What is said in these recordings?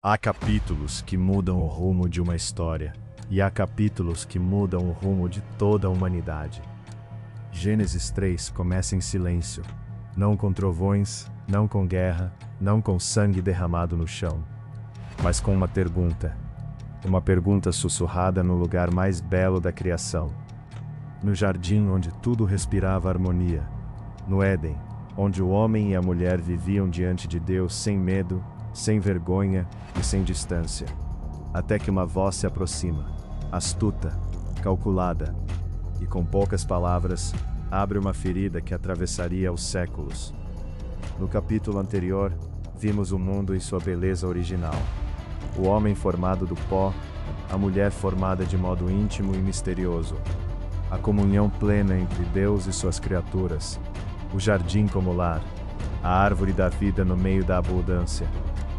Há capítulos que mudam o rumo de uma história, e há capítulos que mudam o rumo de toda a humanidade. Gênesis 3 começa em silêncio, não com trovões, não com guerra, não com sangue derramado no chão, mas com uma pergunta sussurrada no lugar mais belo da criação. No jardim onde tudo respirava harmonia, no Éden, onde o homem e a mulher viviam diante de Deus sem medo, sem vergonha e sem distância. Até que uma voz se aproxima, astuta, calculada, e com poucas palavras, abre uma ferida que atravessaria os séculos. No capítulo anterior, vimos o mundo em sua beleza original. O homem formado do pó, a mulher formada de modo íntimo e misterioso. A comunhão plena entre Deus e suas criaturas. O jardim como lar, a árvore da vida no meio da abundância.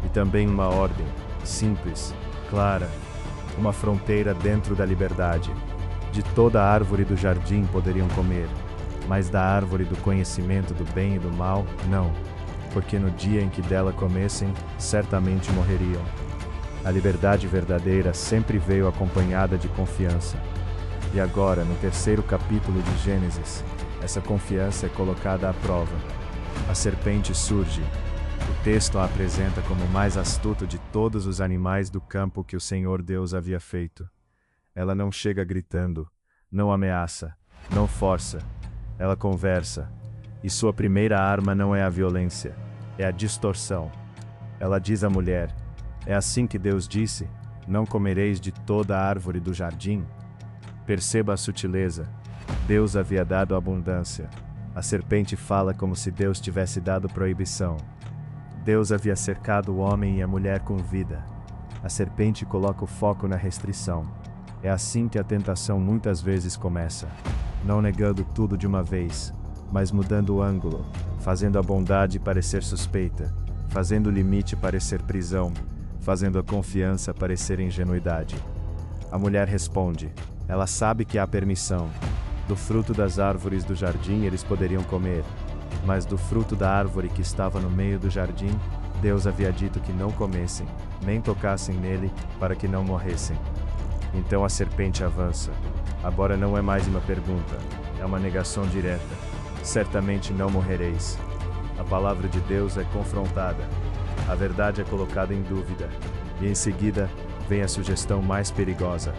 E também uma ordem, simples, clara, uma fronteira dentro da liberdade. De toda a árvore do jardim poderiam comer, mas da árvore do conhecimento do bem e do mal, não, porque no dia em que dela comessem, certamente morreriam. A liberdade verdadeira sempre veio acompanhada de confiança. E agora, no terceiro capítulo de Gênesis, essa confiança é colocada à prova. A serpente surge. O texto a apresenta como o mais astuto de todos os animais do campo que o Senhor Deus havia feito. Ela não chega gritando, não ameaça, não força. Ela conversa. E sua primeira arma não é a violência, é a distorção. Ela diz à mulher: é assim que Deus disse, não comereis de toda a árvore do jardim? Perceba a sutileza. Deus havia dado abundância. A serpente fala como se Deus tivesse dado proibição. Deus havia cercado o homem e a mulher com vida. A serpente coloca o foco na restrição. É assim que a tentação muitas vezes começa. Não negando tudo de uma vez, mas mudando o ângulo, fazendo a bondade parecer suspeita, fazendo o limite parecer prisão, fazendo a confiança parecer ingenuidade. A mulher responde. Ela sabe que há permissão. Do fruto das árvores do jardim eles poderiam comer, mas do fruto da árvore que estava no meio do jardim, Deus havia dito que não comessem, nem tocassem nele, para que não morressem. Então a serpente avança. Agora não é mais uma pergunta, é uma negação direta. Certamente não morrereis. A palavra de Deus é confrontada. A verdade é colocada em dúvida. E em seguida, vem a sugestão mais perigosa.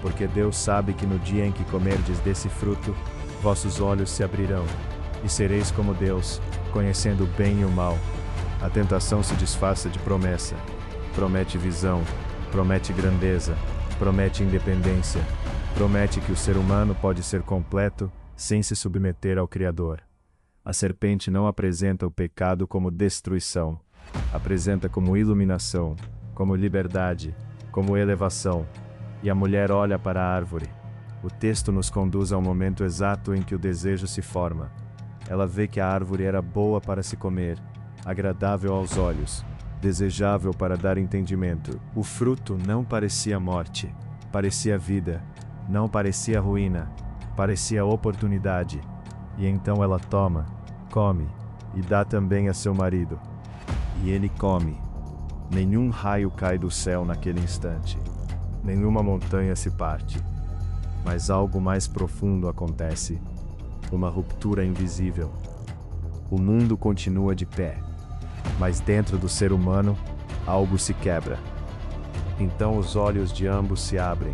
Porque Deus sabe que no dia em que comerdes desse fruto, vossos olhos se abrirão, e sereis como Deus, conhecendo o bem e o mal. A tentação se disfarça de promessa. Promete visão, promete grandeza, promete independência, promete que o ser humano pode ser completo sem se submeter ao Criador. A serpente não apresenta o pecado como destruição, apresenta como iluminação, como liberdade, como elevação. E a mulher olha para a árvore. O texto nos conduz ao momento exato em que o desejo se forma. Ela vê que a árvore era boa para se comer, agradável aos olhos, desejável para dar entendimento. O fruto não parecia morte, parecia vida, não parecia ruína, parecia oportunidade. E então ela toma, come, e dá também a seu marido. E ele come. Nenhum raio cai do céu naquele instante. Nenhuma montanha se parte. Mas algo mais profundo acontece. Uma ruptura invisível. O mundo continua de pé. Mas dentro do ser humano, algo se quebra. Então os olhos de ambos se abrem.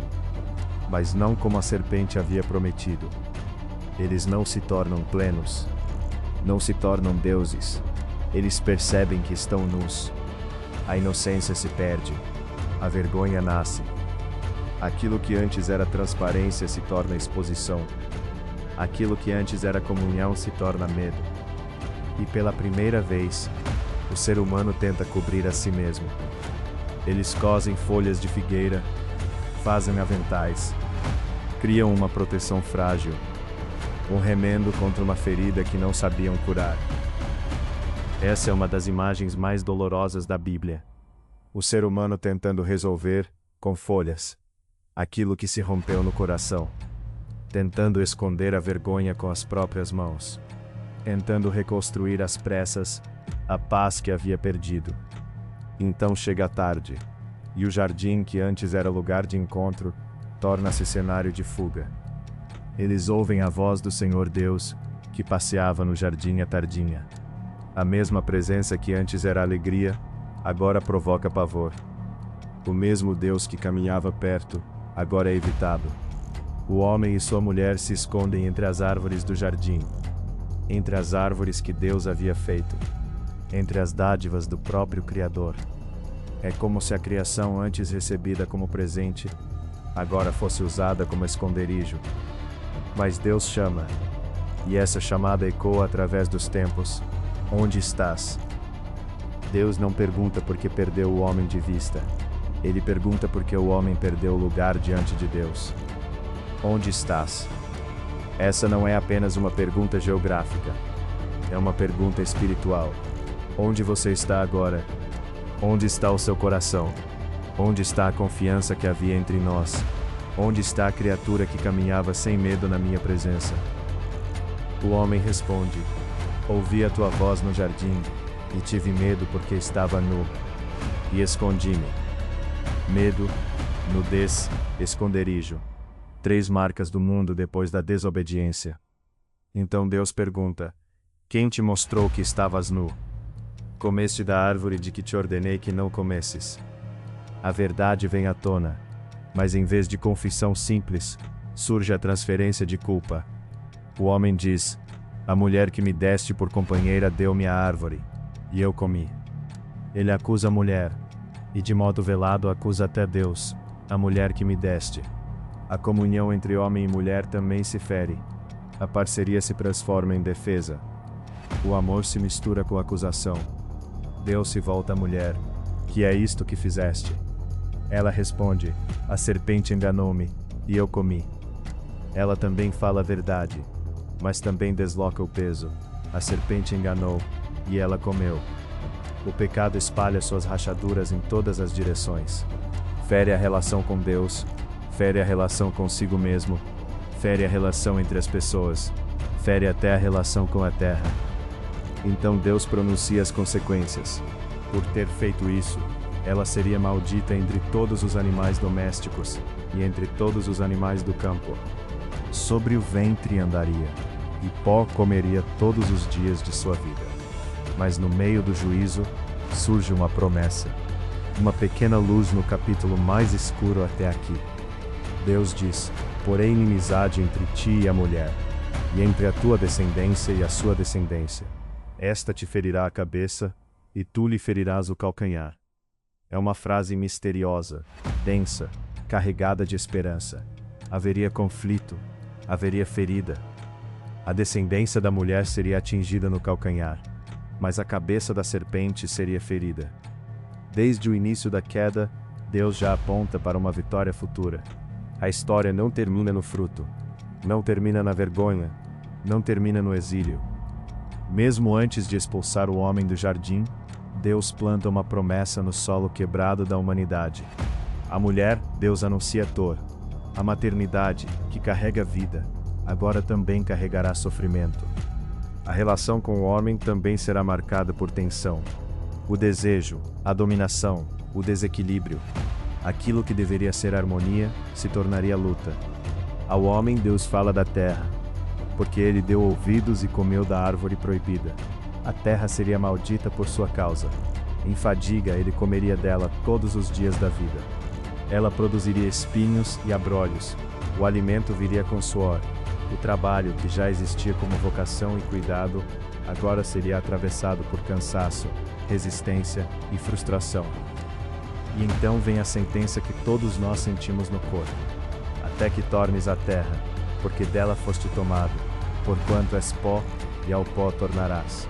Mas não como a serpente havia prometido. Eles não se tornam plenos. Não se tornam deuses. Eles percebem que estão nus. A inocência se perde. A vergonha nasce. Aquilo que antes era transparência se torna exposição. Aquilo que antes era comunhão se torna medo. E pela primeira vez, o ser humano tenta cobrir a si mesmo. Eles cosem folhas de figueira, fazem aventais, criam uma proteção frágil, um remendo contra uma ferida que não sabiam curar. Essa é uma das imagens mais dolorosas da Bíblia. O ser humano tentando resolver, com folhas, aquilo que se rompeu no coração, tentando esconder a vergonha com as próprias mãos, tentando reconstruir às pressas a paz que havia perdido. Então chega a tarde, e o jardim que antes era lugar de encontro, torna-se cenário de fuga. Eles ouvem a voz do Senhor Deus, que passeava no jardim à tardinha. A mesma presença que antes era alegria, agora provoca pavor. O mesmo Deus que caminhava perto, agora é evitado. O homem e sua mulher se escondem entre as árvores do jardim, entre as árvores que Deus havia feito, entre as dádivas do próprio Criador. É como se a criação antes recebida como presente, agora fosse usada como esconderijo. Mas Deus chama, e essa chamada ecoa através dos tempos: onde estás? Deus não pergunta porque perdeu o homem de vista. Ele pergunta porque o homem perdeu o lugar diante de Deus. Onde estás? Essa não é apenas uma pergunta geográfica. É uma pergunta espiritual. Onde você está agora? Onde está o seu coração? Onde está a confiança que havia entre nós? Onde está a criatura que caminhava sem medo na minha presença? O homem responde: ouvi a tua voz no jardim, e tive medo porque estava nu, e escondi-me. Medo, nudez, esconderijo. 3 marcas do mundo depois da desobediência. Então Deus pergunta: quem te mostrou que estavas nu? Comeste da árvore de que te ordenei que não comesses. A verdade vem à tona, mas em vez de confissão simples, surge a transferência de culpa. O homem diz: a mulher que me deste por companheira deu-me a árvore, e eu comi. Ele acusa a mulher, e de modo velado acusa até Deus, a mulher que me deste. A comunhão entre homem e mulher também se fere. A parceria se transforma em defesa. O amor se mistura com a acusação. Deus se volta à mulher: que é isto que fizeste? Ela responde: a serpente enganou-me, e eu comi. Ela também fala a verdade, mas também desloca o peso. A serpente enganou, e ela comeu. O pecado espalha suas rachaduras em todas as direções. Fere a relação com Deus, fere a relação consigo mesmo, fere a relação entre as pessoas, fere até a relação com a terra. Então Deus pronuncia as consequências. Por ter feito isso, ela seria maldita entre todos os animais domésticos, e entre todos os animais do campo. Sobre o ventre andaria, e pó comeria todos os dias de sua vida. Mas no meio do juízo, surge uma promessa. Uma pequena luz no capítulo mais escuro até aqui. Deus diz: porém inimizade entre ti e a mulher, e entre a tua descendência e a sua descendência. Esta te ferirá a cabeça, e tu lhe ferirás o calcanhar. É uma frase misteriosa, densa, carregada de esperança. Haveria conflito, haveria ferida. A descendência da mulher seria atingida no calcanhar, mas a cabeça da serpente seria ferida. Desde o início da queda, Deus já aponta para uma vitória futura. A história não termina no fruto, não termina na vergonha, não termina no exílio. Mesmo antes de expulsar o homem do jardim, Deus planta uma promessa no solo quebrado da humanidade. A mulher, Deus anuncia Tor. A maternidade, que carrega vida, agora também carregará sofrimento. A relação com o homem também será marcada por tensão. O desejo, a dominação, o desequilíbrio. Aquilo que deveria ser harmonia, se tornaria luta. Ao homem Deus fala da terra, porque ele deu ouvidos e comeu da árvore proibida. A terra seria maldita por sua causa. Em fadiga ele comeria dela todos os dias da vida. Ela produziria espinhos e abrolhos. O alimento viria com suor. O trabalho, que já existia como vocação e cuidado, agora seria atravessado por cansaço, resistência e frustração. E então vem a sentença que todos nós sentimos no corpo. Até que tornes a terra, porque dela foste tomado, porquanto és pó, e ao pó tornarás.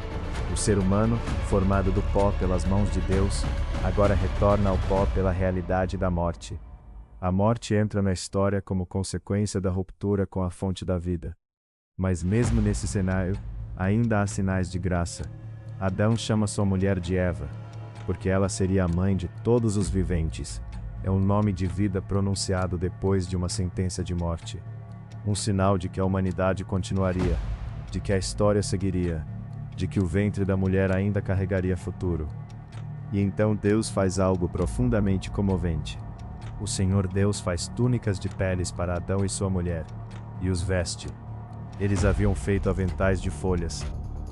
O ser humano, formado do pó pelas mãos de Deus, agora retorna ao pó pela realidade da morte. A morte entra na história como consequência da ruptura com a fonte da vida. Mas mesmo nesse cenário, ainda há sinais de graça. Adão chama sua mulher de Eva, porque ela seria a mãe de todos os viventes. É um nome de vida pronunciado depois de uma sentença de morte. Um sinal de que a humanidade continuaria, de que a história seguiria, de que o ventre da mulher ainda carregaria futuro. E então Deus faz algo profundamente comovente. O Senhor Deus faz túnicas de peles para Adão e sua mulher, e os veste. Eles haviam feito aventais de folhas.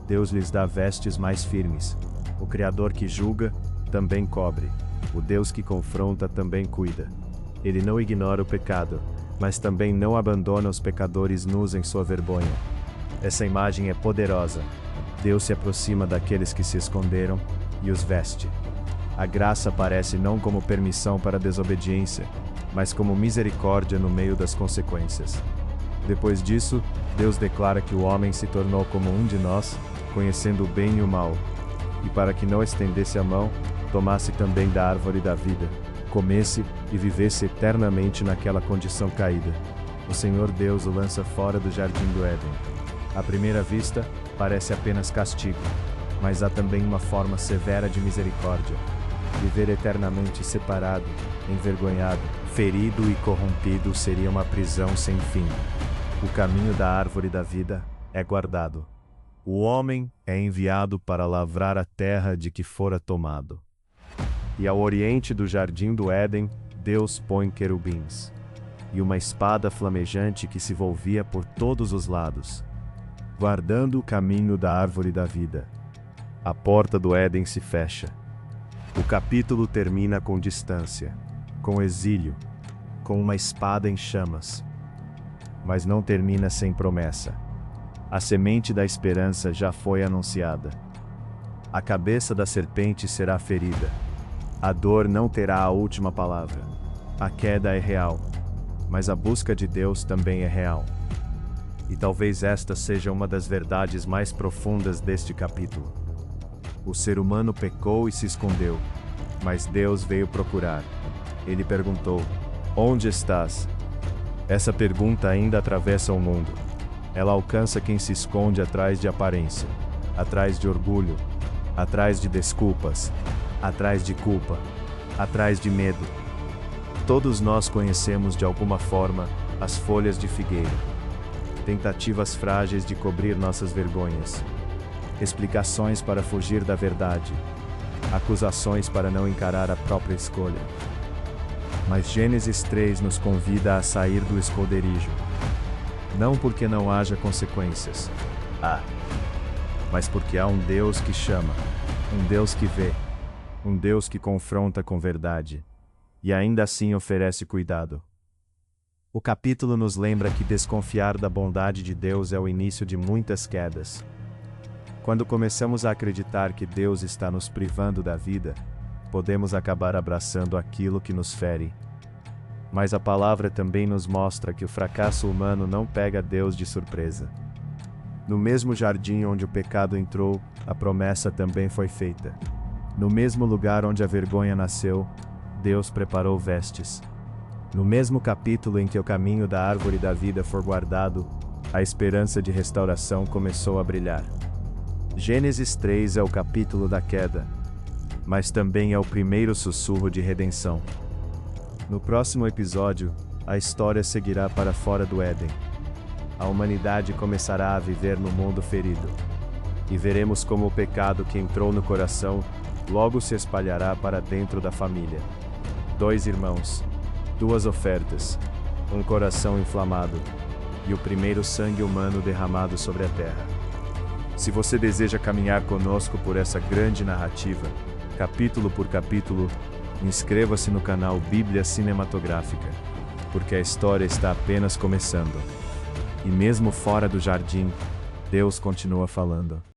Deus lhes dá vestes mais firmes. O Criador que julga, também cobre. O Deus que confronta também cuida. Ele não ignora o pecado, mas também não abandona os pecadores nus em sua vergonha. Essa imagem é poderosa. Deus se aproxima daqueles que se esconderam e os veste. A graça aparece não como permissão para a desobediência, mas como misericórdia no meio das consequências. Depois disso, Deus declara que o homem se tornou como um de nós, conhecendo o bem e o mal. E para que não estendesse a mão, tomasse também da árvore da vida, comesse e vivesse eternamente naquela condição caída. O Senhor Deus o lança fora do jardim do Éden. À primeira vista, parece apenas castigo, mas há também uma forma severa de misericórdia. Viver eternamente separado, envergonhado, ferido e corrompido seria uma prisão sem fim. O caminho da árvore da vida é guardado. O homem é enviado para lavrar a terra de que fora tomado. E ao oriente do jardim do Éden, Deus põe querubins, e uma espada flamejante que se volvia por todos os lados, guardando o caminho da árvore da vida. A porta do Éden se fecha. O capítulo termina com distância, com exílio, com uma espada em chamas. Mas não termina sem promessa. A semente da esperança já foi anunciada. A cabeça da serpente será ferida. A dor não terá a última palavra. A queda é real, mas a busca de Deus também é real. E talvez esta seja uma das verdades mais profundas deste capítulo. O ser humano pecou e se escondeu, mas Deus veio procurar. Ele perguntou: "Onde estás?" Essa pergunta ainda atravessa o mundo. Ela alcança quem se esconde atrás de aparência, atrás de orgulho, atrás de desculpas, atrás de culpa, atrás de medo. Todos nós conhecemos de alguma forma as folhas de figueira. Tentativas frágeis de cobrir nossas vergonhas. Explicações para fugir da verdade. Acusações para não encarar a própria escolha. Mas Gênesis 3 nos convida a sair do esconderijo. Não porque não haja consequências. Mas porque há um Deus que chama, um Deus que vê, um Deus que confronta com verdade, e ainda assim oferece cuidado. O capítulo nos lembra que desconfiar da bondade de Deus é o início de muitas quedas. Quando começamos a acreditar que Deus está nos privando da vida, podemos acabar abraçando aquilo que nos fere. Mas a palavra também nos mostra que o fracasso humano não pega Deus de surpresa. No mesmo jardim onde o pecado entrou, a promessa também foi feita. No mesmo lugar onde a vergonha nasceu, Deus preparou vestes. No mesmo capítulo em que o caminho da árvore da vida for guardado, a esperança de restauração começou a brilhar. Gênesis 3 é o capítulo da queda, mas também é o primeiro sussurro de redenção. No próximo episódio, a história seguirá para fora do Éden. A humanidade começará a viver no mundo ferido. E veremos como o pecado que entrou no coração logo se espalhará para dentro da família. 2 irmãos, 2 ofertas, um coração inflamado e o primeiro sangue humano derramado sobre a terra. Se você deseja caminhar conosco por essa grande narrativa, capítulo por capítulo, inscreva-se no canal Bíblia Cinematográfica, porque a história está apenas começando. E mesmo fora do jardim, Deus continua falando.